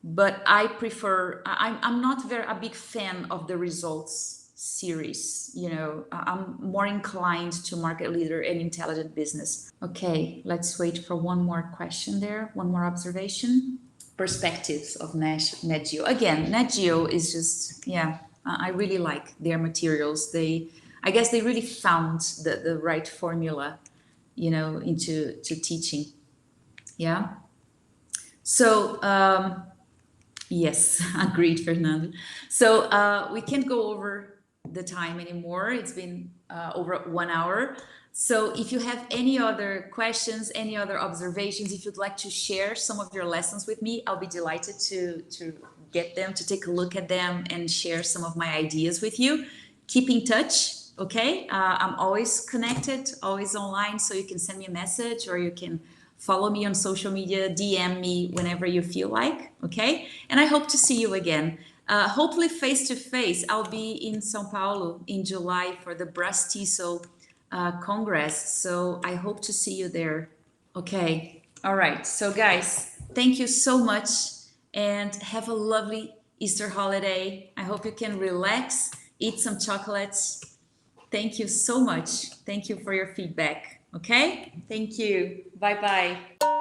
but I prefer, I'm not a big fan of the results series. You know, I'm more inclined to Market Leader and Intelligent Business. Okay, let's wait for one more question there, one more observation. Perspectives of Net Geo. Again, Net Geo is just, yeah, I really like their materials. I guess they really found the right formula, you know, into teaching. Yeah. So, yes, agreed, Fernando. So we can't go over the time anymore. It's been over 1 hour. So if you have any other questions, any other observations, if you'd like to share some of your lessons with me, I'll be delighted to get them, to take a look at them and share some of my ideas with you. Keep in touch, okay? I'm always connected, always online, so you can send me a message, or you can follow me on social media, DM me whenever you feel like, okay? And I hope to see you again. Hopefully face to face. I'll be in São Paulo in July for the Disal Congress. So I hope to see you there. Okay. All right. So guys, thank you so much, and have a lovely Easter holiday. I hope you can relax, eat some chocolates. Thank you so much. Thank you for your feedback. Okay. Thank you. Bye-bye.